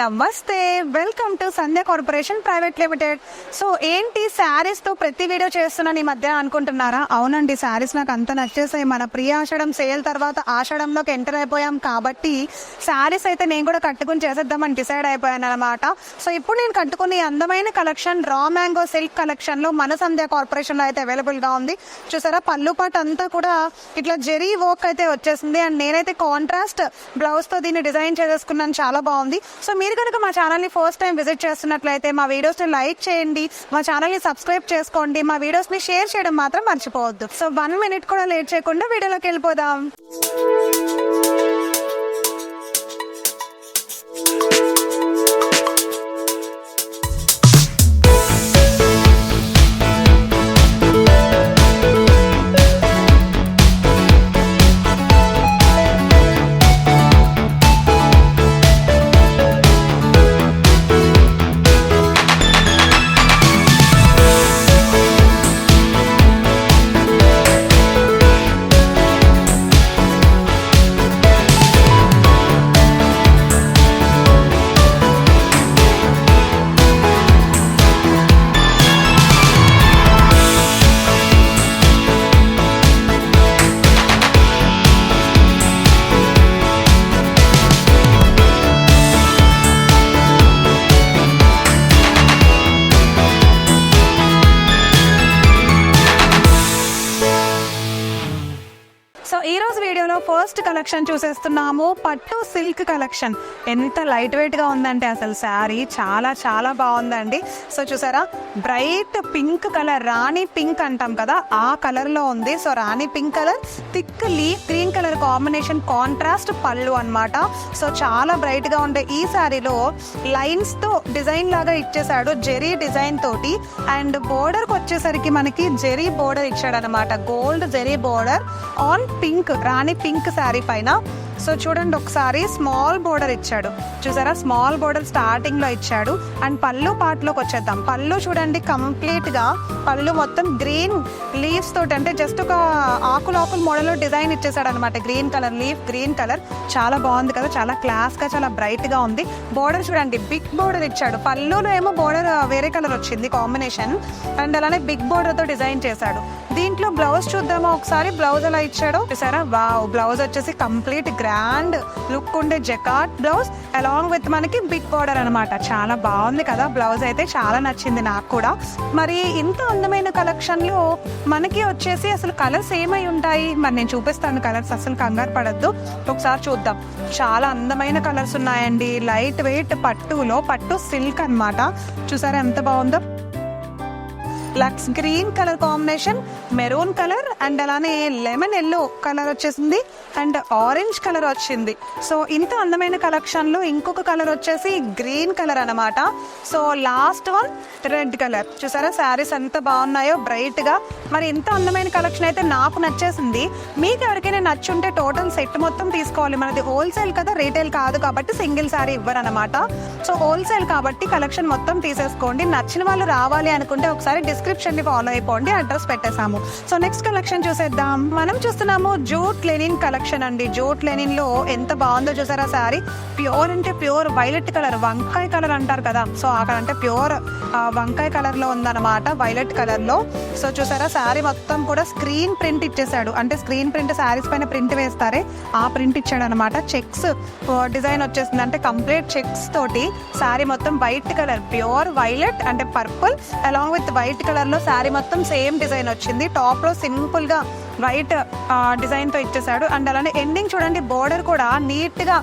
నమస్తే, welcome to Sandhya corporation private limited. So ఏంటి శారీస్ తో ప్రతి వీడియో చేస్తున్నాను ఈ మధ్య అనుకుంటున్నారా? అవునండి, శారీస్ నాకు అంత నచ్చేసాయి. మన ప్రియ ఆషాఢం సేల్ తర్వాత ఆషాఢంలోకి ఎంటర్ అయిపోయాం కాబట్టి శారీస్ అయితే నేను కూడా కట్టుకుని చేసేద్దామని డిసైడ్ అయిపోయాను అనమాట. సో ఇప్పుడు నేను కట్టుకునే అందమైన collection raw mango silk collection లో మన సంధ్య కార్పొరేషన్ లో అయితే అవైలబుల్ గా ఉంది. చూసారా, పళ్ళు పాటు అంతా కూడా ఇట్లా జెరీ వర్క్ అయితే వచ్చేసింది. అండ్ నేనైతే కాంట్రాస్ట్ బ్లౌజ్ తో దీన్ని డిజైన్ చేసేసుకున్నాను, చాలా బాగుంది. సో మీరు కనుక మా ఛానల్ని ఫస్ట్ టైం విజిట్ చేస్తున్నట్లయితే మా వీడియోస్ని లైక్ చేయండి, మా ఛానల్ని సబ్స్క్రైబ్ చేసుకోండి, మా వీడియోస్ని షేర్ చేయడం మాత్రం మర్చిపోవద్దు. సో 1 minute కూడా లేట్ చేయకుండా వీడియోలోకి వెళ్ళిపోదాం. సో ఈ రోజు వీడియోలో ఫస్ట్ కలెక్షన్ చూసేస్తున్నాము, పట్టు సిల్క్ కలెక్షన్. ఎంత లైట్ వెయిట్ గా ఉందంటే అసలు శారీ చాలా చాలా బాగుందండి. సో చూసారా, bright pink colour, rani pink అంటాం కదా, ఆ కలర్ లో ఉంది. So rani pink colour, thick leaf green colour combination, contrast pallu అన్నమాట. సో చాలా బ్రైట్ గా ఉండే ఈ శారీలో లైన్స్ తో డిజైన్ లాగా ఇచ్చేసాడు, జెరీ డిజైన్ తోటి. అండ్ బోర్డర్ కి వచ్చేసరికి మనకి జెరీ బోర్డర్ ఇచ్చాడు అనమాట, gold zari border on pink, rani pink sari పైన. సో చూడండి, ఒకసారి స్మాల్ బోర్డర్ ఇచ్చాడు, చూసారా, స్మాల్ బోర్డర్ స్టార్టింగ్ లో ఇచ్చాడు. అండ్ పళ్ళు పార్ట్లోకి వచ్చేద్దాం. పళ్ళు చూడండి, కంప్లీట్ గా పళ్ళు మొత్తం గ్రీన్ లీవ్స్ తోటి, అంటే జస్ట్ ఒక ఆకులు మోడల్ లో డిజైన్ ఇచ్చేసాడు అనమాట, green colour leaf, green colour. చాలా బాగుంది కదా, చాలా క్లాస్ గా, చాలా బ్రైట్ గా ఉంది. బోర్డర్ చూడండి, బిగ్ బోర్డర్ ఇచ్చాడు. పళ్ళులో ఏమో బోర్డర్ వేరే కలర్ వచ్చింది కాంబినేషన్, అండ్ అలానే బిగ్ బోర్డర్ తో డిజైన్ చేశాడు. దీంట్లో బ్లౌజ్ చూద్దామా ఒకసారి, బ్లౌజ్ ఎలా ఇచ్చాడో చూసారా. వావ్, బ్లౌజ్ వచ్చేసి కంప్లీట్ గ్రాండ్ లుక్ ఉండే జకార్డ్ బ్లౌజ్ అలాంగ్ విత్ మనకి బిగ్ బోర్డర్ అనమాట. చాలా బాగుంది కదా, బ్లౌజ్ అయితే చాలా నచ్చింది నాకు కూడా. మరి ఇంత అందమైన కలెక్షన్ లో మనకి వచ్చేసి అసలు కలర్స్ ఏమై ఉంటాయి, మరి నేను చూపిస్తాను కలర్స్, అసలు కంగారు పడద్దు, ఒకసారి చూద్దాం. చాలా అందమైన కలర్స్ ఉన్నాయండి. లైట్ వెయిట్ పట్టులో, పట్టు సిల్క్ అన్నమాట. చూసారా ఎంత బాగుందో, లక్స్ green colour combination, maroon colour, and అలానే లెమన్ ఎల్లో కలర్ వచ్చేసింది, అండ్ ఆరెంజ్ కలర్ వచ్చింది. సో ఇంత అందమైన కలెక్షన్ లో ఇంకొక కలర్ వచ్చేసి గ్రీన్ కలర్ అనమాట. So last one red colour. చూసారా శారీస్ ఎంత బాగున్నాయో బ్రైట్ గా. మరి ఇంత అందమైన కలెక్షన్ అయితే నాకు నచ్చేసింది. మీకు ఎవరికైనా నచ్చుంటే టోటల్ సెట్ మొత్తం తీసుకోవాలి. మనది హోల్సేల్ కదా, రీటైల్ కాదు కాబట్టి సింగిల్ శారీ ఇవ్వరు అనమాట. సో హోల్సేల్ కాబట్టి కలెక్షన్ మొత్తం తీసేసుకోండి. నచ్చిన వాళ్ళు రావాలి అనుకుంటే ఒకసారి డిస్క్రిప్షన్ ని ఫాలో అయిపోండి, అడ్రస్ పెట్టేసాము. సో నెక్స్ట్ కలెక్షన్ చూసేద్దాం. మనం చూస్తున్నాము జూట్ లెనిన్ కలెక్షన్ అండి. జూట్ లెనిన్ లో ఎంత బాగుందో చూసారా శారీ. ప్యూర్ అంటే ప్యూర్ వైలెట్ కలర్, వంకాయ కలర్ అంటారు కదా, సో అక్కడ అంటే ప్యూర్ వంకాయ కలర్ లో ఉందన్నమాట, వైలెట్ కలర్ లో. సో చూసారా శారీ మొత్తం కూడా స్క్రీన్ ప్రింట్ ఇచ్చేసాడు, అంటే స్క్రీన్ ప్రింట్ శారీస్ పైన ప్రింట్ వేస్తారే ఆ ప్రింట్ ఇచ్చాడు అనమాట. చెక్స్ డిజైన్ వచ్చేసింది, అంటే కంప్లీట్ చెక్స్ తోటి శారీ మొత్తం వైట్ కలర్, ప్యూర్ వైలెట్ అంటే purple along with white colour లో శారీ మొత్తం సేమ్ డిజైన్ వచ్చింది. టాప్ లో సింపుల్ గా వైట్ డిజైన్ తో ఇచ్చేసాడు. అండ్ అలానే ఎండింగ్ చూడండి, బోర్డర్ కూడా నీట్ గా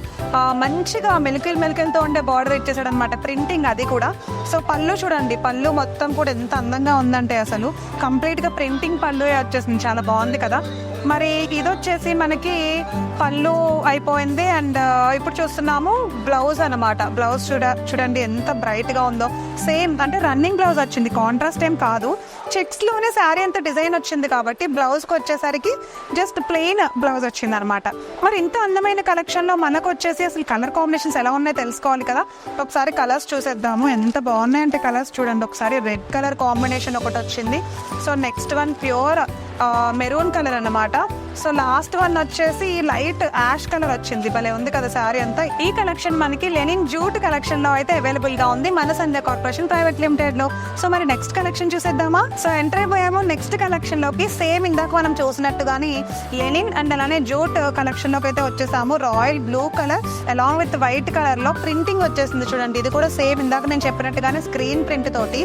మంచిగా మెలికలతో ఉండే బోర్డర్ ఇచ్చేసాడు అనమాట, ప్రింటింగ్ అది కూడా. సో పళ్ళు చూడండి, పళ్ళు మొత్తం కూడా ఎంత అందంగా ఉందంటే అసలు కంప్లీట్ గా ప్రింటింగ్ పళ్ళు వచ్చేసింది, చాలా బాగుంది కదా. మరి ఇది వచ్చేసి మనకి పళ్ళు అయిపోయింది. అండ్ ఇప్పుడు చూస్తున్నాము బ్లౌజ్ అనమాట. బ్లౌజ్ చూడండి ఎంత బ్రైట్ గా ఉందో, సేమ్ అంటే రన్నింగ్ బ్లౌజ్ వచ్చింది, కాంట్రాస్ట్ ఏం కాదు. చెక్స్ లోనే శారీ అంత డిజైన్ వచ్చింది కాబట్టి బ్లౌజ్ కి వచ్చేసరికి జస్ట్ ప్లెయిన్ బ్లౌజ్ వచ్చింది అనమాట. మరి ఇంత అందమైన కలెక్షన్ లో మనకు వచ్చేసి అసలు కలర్ కాంబినేషన్స్ ఎలా ఉన్నాయో తెలుసుకోవాలి కదా. ఒకసారి కలర్స్ చూసేద్దాము, ఎంత బాగున్నాయంటే కలర్స్ చూడండి. ఒకసారి రెడ్ కలర్ కాంబినేషన్ ఒకటి వచ్చింది. So next one pure maroon colour అన్నమాట. సో లాస్ట్ వన్ వచ్చేసి లైట్ యాష్ కలర్ వచ్చింది, భలే ఉంది కదా శారీ అంతా. ఈ కలెక్షన్ మనకి లెనిన్ జూట్ కలెక్షన్ లో అయితే అవైలబుల్ గా ఉంది మన సంధ్య కార్పొరేషన్ ప్రైవేట్ లిమిటెడ్ లో. సో మరి నెక్స్ట్ కలెక్షన్ చూసేద్దామా. సో ఎంటర్ అయిపోయాము నెక్స్ట్ కలెక్షన్ లోకి. సేమ్ ఇందాక మనం చూసినట్టుగాని లెనిన్ అండ్ అలానే జూట్ కలెక్షన్ లోకి అయితే వచ్చేసాము. Royal blue colour along with white colour లో ప్రింటింగ్ వచ్చేసింది చూడండి. ఇది కూడా సేమ్ ఇందాక నేను చెప్పినట్టుగానే స్క్రీన్ ప్రింట్ తోటి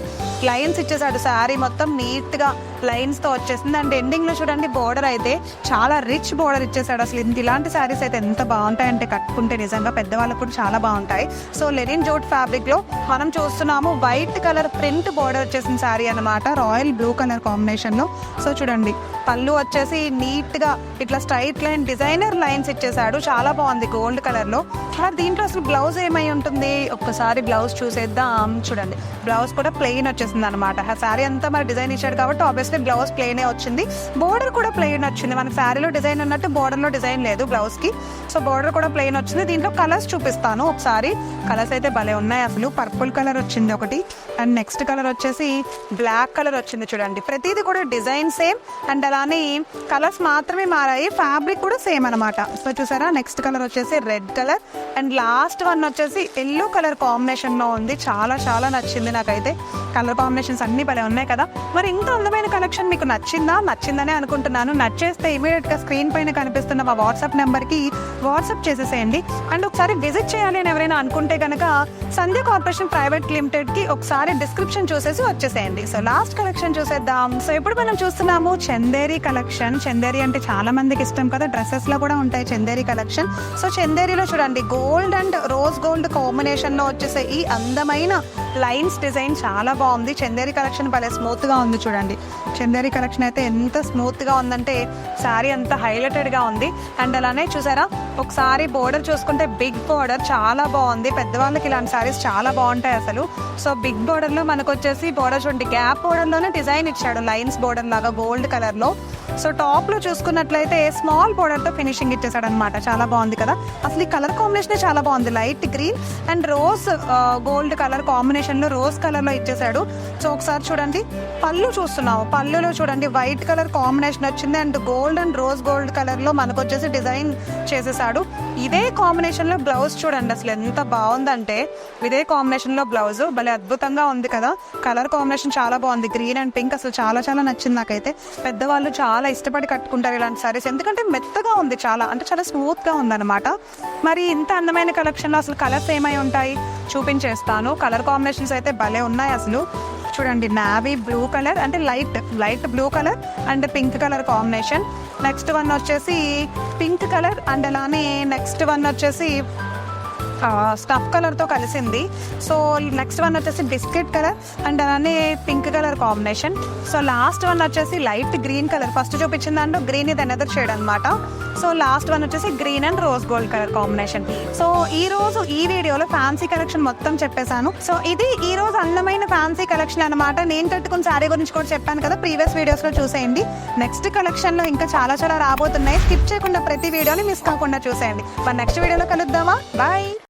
లైన్స్ ఇచ్చేసాడు. శారీ మొత్తం నీట్ గా లైన్స్ తో వచ్చేసింది. అండ్ ఎండింగ్ లో చూడండి బోర్డర్ అయితే చాలా రిచ్ బోర్డర్ ఇచ్చేసాడు. అసలు ఇలాంటి శారీస్ అయితే ఎంత బాగుంటాయంటే కట్టుకుంటే నిజంగా పెద్దవాళ్ళకు కూడా చాలా బాగుంటాయి. సో లెనిన్ జూట్ ఫ్యాబ్రిక్ లో మనం చూస్తున్నాము వైట్ కలర్ ప్రింట్ బోర్డర్ వచ్చేసిన శారీ అనమాట, రాయల్ బ్లూ కలర్ కాంబినేషన్ లో. సో చూడండి పళ్ళు వచ్చేసి నీట్ గా ఇట్లా స్ట్రైట్ లైన్ డిజైనర్ లైన్స్ ఇచ్చేసాడు, చాలా బాగుంది గోల్డ్ కలర్ లో. మరి దీంట్లో అసలు బ్లౌజ్ ఏమై ఉంటుంది ఒక్కసారి బ్లౌజ్ చూసేద్దాం. చూడండి బ్లౌజ్ కూడా ప్లెయిన్ వచ్చేసింది అనమాట. ఆ శారీ అంతా మరి డిజైన్ ఇచ్చాడు కాబట్టి ఆబ్వియస్లీ బ్లౌజ్ ప్లెయినే వచ్చింది. బోర్డర్ కూడా ప్లెయిన్ వచ్చింది. మనకి శారీలో డిజైన్ ఉన్నట్టు బోర్డర్ లో డిజైన్ లేదు బ్లౌజ్ కి. సో బోర్డర్ కూడా ప్లెయిన్ వచ్చింది. దీంట్లో కలర్స్ చూపిస్తాను ఒకసారి. కలర్స్ అయితే భలే ఉన్నాయి అసలు. పర్పుల్ కలర్ వచ్చింది ఒకటి, అండ్ నెక్స్ట్ కలర్ వచ్చేసి బ్లాక్ కలర్ వచ్చింది చూడండి. ప్రతిదీ కూడా డిజైన్ సేమ్ అండ్ అలానే కలర్స్ మాత్రమే మారాయి, ఫ్యాబ్రిక్ కూడా సేమ్ అనమాట. సో చూసారా నెక్స్ట్ కలర్ వచ్చేసి red colour and last one వచ్చేసి ఎల్లో కలర్ కాంబినేషన్ లో ఉంది. చాలా చాలా నచ్చింది నాకైతే. కలర్ కాంబినేషన్స్ అన్ని భలే ఉన్నాయి కదా. మరి ఇంత అందమైన కలెక్షన్ మీకు నచ్చిందనే అనుకుంటున్నాను. నచ్చేస్తే ఇమీడియట్ గా స్క్రీన్ పైన కనిపిస్తున్న మా వాట్సాప్ నెంబర్ కి వాట్సాప్ చేసేసేయండి. అండ్ ఒకసారి విజిట్ చేయాలి అని ఎవరైనా అనుకుంటే కనుక సంధ్య కార్పొరేషన్ ప్రైవేట్ లిమిటెడ్ కి ఒకసారి డిస్క్రిప్షన్ చూసేసి వచ్చేసేయండి. సో లాస్ట్ కలెక్షన్ చూసేద్దాం. సో ఇప్పుడు మనం చూస్తున్నాము చందేరి కలెక్షన్. చందేరి అంటే చాలా మందికి ఇష్టం కదా, డ్రెస్సెస్ లో కూడా ఉంటాయి చందేరి కలెక్షన్. సో చందేరిలో చూడండి gold and rose gold combination లో వచ్చేసే ఈ అందమైన లైన్స్ డిజైన్ చాలా బాగుంది. చందేరి కలెక్షన్ భలే స్మూత్ గా ఉంది చూడండి. చందేరి కలెక్షన్ అయితే ఎంత స్మూత్ గా ఉందంటే శారీ అంతా హైలైటెడ్ గా ఉంది. అండ్ అలానే చూసారా ఒకసారి బోర్డర్ చూసుకుంటే బిగ్ బోర్డర్ చాలా బాగుంది. పెద్దవాళ్ళకి ఇలాంటి శారీస్ చాలా బాగుంటాయి అసలు. సో బిగ్ బోర్డర్ లో మనకు వచ్చేసి బోర్డర్ చూడండి గ్యాప్ బోర్డర్ లోనే డిజైన్ ఇచ్చాడు లైన్స్ బోర్డర్ లాగా గోల్డ్ కలర్ లో. సో టాప్ లో చూసుకున్నట్లయితే స్మాల్ బోర్డర్ తో ఫినిషింగ్ ఇచ్చేసాడు అనమాట. చాలా బాగుంది కదా. అసలు ఈ కలర్ కాంబినేషన్ చాలా బాగుంది. Light green and rose gold colour combination లో రోజ్ కలర్ లో ఇచ్చేసాడు. సో ఒకసారి చూడండి పళ్ళు చూస్తున్నాము. పళ్ళులో చూడండి వైట్ కలర్ కాంబినేషన్ వచ్చింది and gold and rose gold colour లో మనకు వచ్చేసి డిజైన్ చేసేసాడు. ఇదే కాంబినేషన్ లో బ్లౌజ్ చూడండి అసలు ఎంత బాగుందంటే, ఇదే కాంబినేషన్ లో బ్లౌజ్ భలే అద్భుతంగా ఉంది కదా. కలర్ కాంబినేషన్ చాలా బాగుంది, గ్రీన్ అండ్ పింక్. అసలు చాలా చాలా నచ్చింది నాకైతే. పెద్దవాళ్ళు చాలా ఇష్టపడి కట్టుకుంటారు ఇలాంటి సారీస్, ఎందుకంటే మెత్తగా ఉంది చాలా, అంటే చాలా స్మూత్ గా ఉందన్నమాట. మరి ఇంత అందమైన కలెక్షన్ లో అసలు కలర్స్ ఏమై ఉంటాయి చూపించేస్తాను. కలర్ కాంబినేషన్స్ అయితే భలే ఉన్నాయి అసలు. చూడండి నావీ బ్లూ కలర్ అంటే light blue colour and pink colour combination. Next one వచ్చేసి పింక్ కలర్ అండ్ అలానే నెక్స్ట్ వన్ వచ్చేసి స్టఫ్ కలర్తో కలిసింది. సో నెక్స్ట్ వన్ వచ్చేసి బిస్కెట్ కలర్ అండ్ అలానే pink colour combination. So last one వచ్చేసి లైట్ గ్రీన్ కలర్. ఫస్ట్ చూపించిన దాంట్లో గ్రీన్ ఇది అనదర్ షేడ్ అనమాట. సో లాస్ట్ వన్ వచ్చేసి green and rose gold colour combination. So ఈ రోజు ఈ వీడియోలో ఫ్యాన్సీ కలెక్షన్ మొత్తం చెప్పేశాను. సో ఇది ఈ రోజు అందమైన ఫ్యాన్సీ కలెక్షన్ అనమాట. నేను కట్టుకున్న శారీ గురించి కూడా చెప్పాను కదా, ప్రీవియస్ వీడియోస్ లో చూసేయండి. నెక్స్ట్ కలెక్షన్ లో ఇంకా చాలా చాలా రాబోతున్నాయి. స్కిప్ చేయకుండా ప్రతి వీడియోని మిస్ కాకుండా చూసేయండి. మరి నెక్స్ట్ వీడియోలో కలుద్దామా, బాయ్.